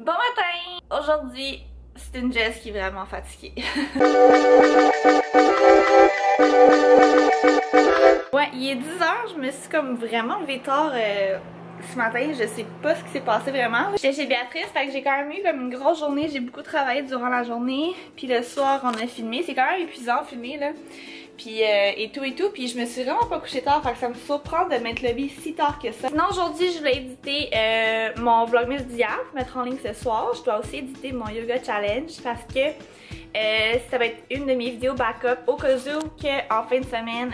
Bon matin! Aujourd'hui, c'est une Jess qui est vraiment fatiguée. Ouais, il est 10h, je me suis comme vraiment levée tard ce matin, je sais pas ce qui s'est passé vraiment. J'étais chez Béatrice, fait que j'ai quand même eu comme une grosse journée, j'ai beaucoup travaillé durant la journée, puis le soir on a filmé, c'est quand même épuisant filmer là. Puis et tout, puis je me suis vraiment pas couchée tard, fait que ça me surprend de m'être levée si tard que ça. Sinon aujourd'hui je voulais éditer mon vlogmas d'hier, mettre en ligne ce soir. Je dois aussi éditer mon yoga challenge parce que ça va être une de mes vidéos backup au cas où qu'en fin de semaine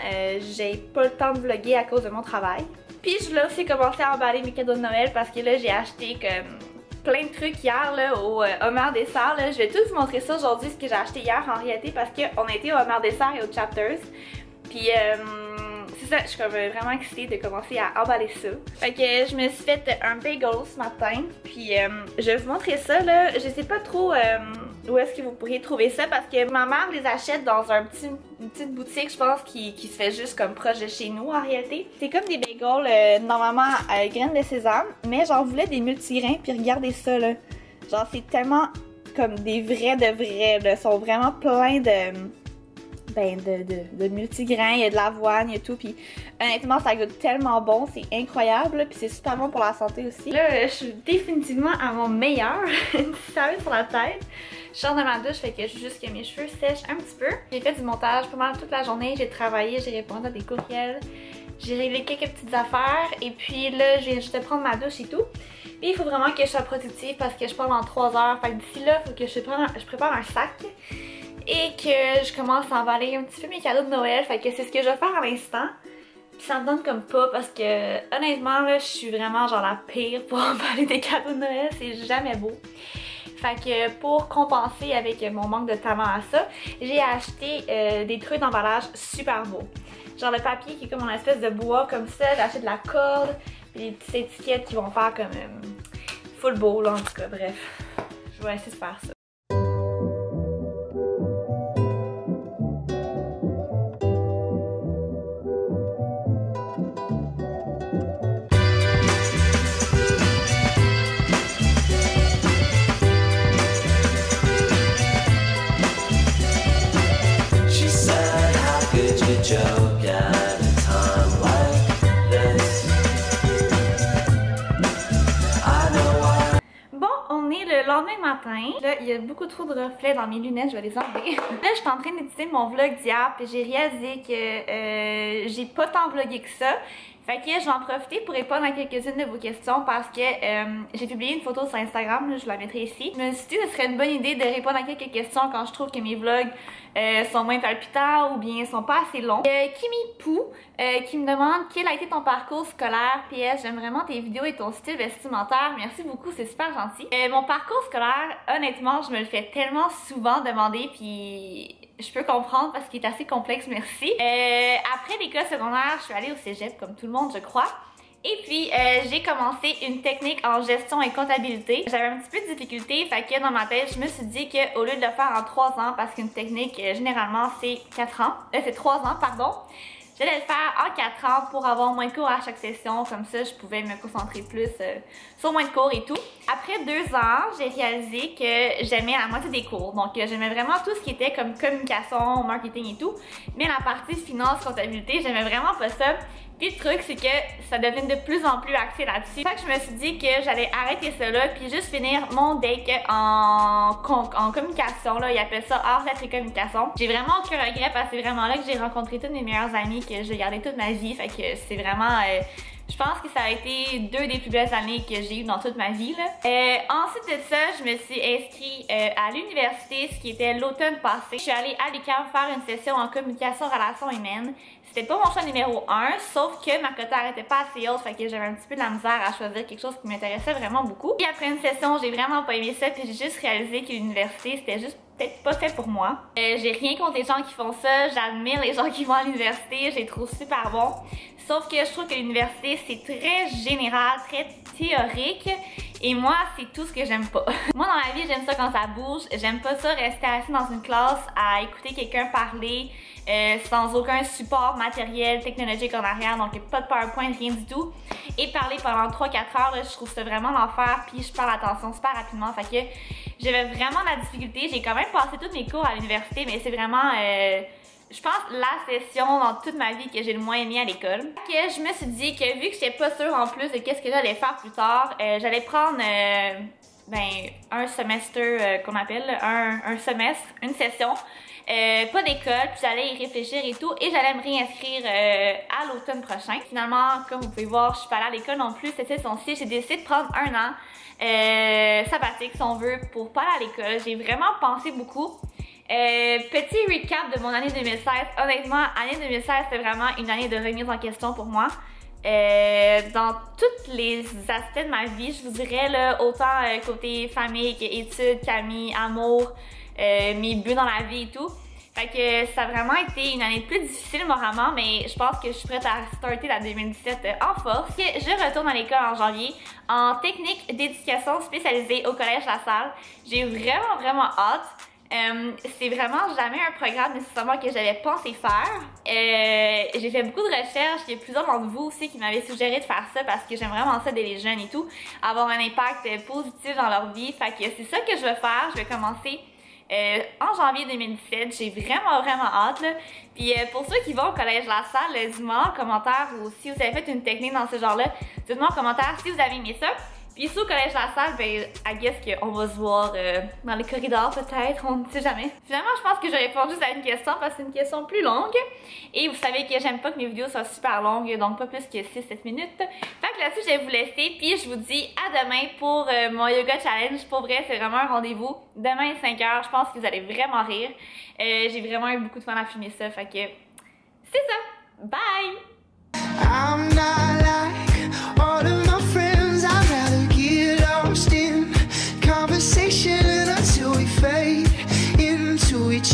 j'ai pas le temps de vlogger à cause de mon travail. Puis je voulais aussi commencer à emballer mes cadeaux de Noël parce que là j'ai acheté comme plein de trucs hier là, au Homer Dessert. Là. Je vais tout vous montrer ça aujourd'hui, ce que j'ai acheté hier en réalité parce qu'on a été au Homer Dessert et au Chapters. Puis c'est ça, je suis comme vraiment excitée de commencer à emballer ça. Fait que je me suis fait un bagel ce matin. Puis je vais vous montrer ça là. Je sais pas trop où est-ce que vous pourriez trouver ça parce que ma mère les achète dans une petite boutique, je pense, qui se fait juste comme proche de chez nous en réalité. C'est comme des bagels normalement à graines de sésame, mais j'en voulais des multigrains. Puis regardez ça là. Genre c'est tellement comme des vrais de vrais là. Ils sont vraiment pleins de multigrains, il y a de l'avoine, il y a tout, puis honnêtement ça goûte tellement bon, c'est incroyable, puis c'est super bon pour la santé aussi. Là, je suis définitivement à mon meilleur, une petite saveur sur la tête. Je sors de ma douche, fait que juste que mes cheveux sèchent un petit peu. J'ai fait du montage pas mal toute la journée, j'ai travaillé, j'ai répondu à des courriels, j'ai réglé quelques petites affaires, et puis là, je viens juste de prendre ma douche et tout. Puis il faut vraiment que je sois productive parce que je pars dans 3 heures, fait que d'ici là, il faut que je prépare un sac. Et que je commence à emballer un petit peu mes cadeaux de Noël, fait que c'est ce que je vais faire à l'instant. Puis ça me donne comme pas parce que honnêtement là, je suis vraiment genre la pire pour emballer des cadeaux de Noël, c'est jamais beau. Fait que pour compenser avec mon manque de talent à ça, j'ai acheté des trucs d'emballage super beaux. Genre le papier qui est comme une espèce de bois comme ça, j'ai acheté de la corde, puis des petites étiquettes qui vont faire comme full beau là en tout cas, bref. Je vais essayer de faire ça. Bon, on est le lendemain matin. Là, il y a beaucoup trop de reflets dans mes lunettes, je vais les enlever. Là, je suis en train d'éditer mon vlog d'hier, puis j'ai réalisé que j'ai pas tant vlogué que ça. Fait que je vais en profiter pour répondre à quelques-unes de vos questions parce que j'ai publié une photo sur Instagram, là, je la mettrai ici. Je me suis dit que ce serait une bonne idée de répondre à quelques questions quand je trouve que mes vlogs sont moins palpitants ou bien sont pas assez longs. Kimi Pou qui me demande quel a été ton parcours scolaire. PS, j'aime vraiment tes vidéos et ton style vestimentaire. Merci beaucoup, c'est super gentil. Mon parcours scolaire, honnêtement, je me le fais tellement souvent demander puis je peux comprendre parce qu'il est assez complexe, merci. Après l'école secondaire, je suis allée au cégep comme tout le monde, je crois. Et puis, j'ai commencé une technique en gestion et comptabilité. J'avais un petit peu de difficulté, fait que dans ma tête, je me suis dit qu'au lieu de le faire en 3 ans, parce qu'une technique, généralement, c'est 4 ans. C'est 3 ans, pardon. J'allais le faire en 4 ans pour avoir moins de cours à chaque session. Comme ça, je pouvais me concentrer plus sur moins de cours et tout. Après 2 ans, j'ai réalisé que j'aimais la moitié des cours. Donc, j'aimais vraiment tout ce qui était comme communication, marketing et tout. Mais la partie finance, comptabilité, j'aimais vraiment pas ça. Puis le truc, c'est que ça devient de plus en plus axé là-dessus. Fait que je me suis dit que j'allais arrêter ça là, puis juste finir mon DEC en communication, là. Ils appellent ça arts, lettres et communication. J'ai vraiment aucun regret parce que c'est vraiment là que j'ai rencontré toutes mes meilleures amies que je vais garder toute ma vie. Fait que c'est vraiment... je pense que ça a été 2 des plus belles années que j'ai eues dans toute ma vie, là. Ensuite de ça, je me suis inscrite à l'université, ce qui était l'automne passé. Je suis allée à l'UQAM faire une session en communication relations humaines. C'était pas mon choix numéro 1, sauf que ma cote n'arrêtait pas assez haute, fait que j'avais un petit peu de la misère à choisir quelque chose qui m'intéressait vraiment beaucoup. Puis après une session, j'ai vraiment pas aimé ça, puis j'ai juste réalisé que l'université, c'était juste peut-être pas fait pour moi. J'ai rien contre les gens qui font ça, j'admire les gens qui vont à l'université, je les trouve super bons. Sauf que je trouve que l'université, c'est très général, très théorique. Et moi, c'est tout ce que j'aime pas. Moi, dans la vie, j'aime ça quand ça bouge. J'aime pas ça rester assis dans une classe à écouter quelqu'un parler sans aucun support matériel, technologique en arrière, donc pas de PowerPoint, rien du tout. Et parler pendant 3-4 heures, là, je trouve ça vraiment l'enfer, puis je perds l'attention super rapidement. Fait que j'avais vraiment de la difficulté. J'ai quand même passé tous mes cours à l'université, mais c'est vraiment... je pense la session dans toute ma vie que j'ai le moins aimé à l'école. Je me suis dit que vu que j'étais pas sûre en plus de qu'est-ce que j'allais faire plus tard, j'allais prendre un semestre qu'on appelle, un semestre, une session, pas d'école, puis j'allais y réfléchir et tout, et j'allais me réinscrire à l'automne prochain. Finalement, comme vous pouvez voir, je suis pas allée à l'école non plus cette session-ci, j'ai décidé de prendre un an sabbatique si on veut pour pas aller à l'école. J'ai vraiment pensé beaucoup. Petit recap de mon année 2016. Honnêtement, année 2016, c'était vraiment une année de remise en question pour moi. Dans tous les aspects de ma vie, je vous dirais, là, autant côté famille qu'études, qu'amis, amour, mes buts dans la vie et tout. Fait que ça a vraiment été une année plus difficile moralement, mais je pense que je suis prête à starter la 2017 en force. Je retourne à l'école en janvier en technique d'éducation spécialisée au Collège La Salle. J'ai vraiment hâte. C'est vraiment jamais un programme nécessairement que j'avais pensé faire. J'ai fait beaucoup de recherches. Il y a plusieurs d'entre vous aussi qui m'avaient suggéré de faire ça parce que j'aime vraiment ça aider les jeunes et tout, avoir un impact positif dans leur vie. Fait que c'est ça que je vais faire. Je vais commencer en janvier 2017. J'ai vraiment hâte là. Puis pour ceux qui vont au Collège La Salle, dites-moi en commentaire, ou si vous avez fait une technique dans ce genre-là, dites-moi en commentaire si vous avez aimé ça. Puis ici au Collège La Salle, ben, I guess qu'on va se voir dans les corridors peut-être, on ne sait jamais. Finalement, je pense que je réponds juste à une question parce que c'est une question plus longue. Et vous savez que j'aime pas que mes vidéos soient super longues, donc pas plus que 6-7 minutes. Fait que là-dessus, je vais vous laisser, puis je vous dis à demain pour mon yoga challenge. Pour vrai, c'est vraiment un rendez-vous. Demain, 5h, je pense que vous allez vraiment rire. J'ai vraiment eu beaucoup de fun à filmer ça, fait que c'est ça. Bye!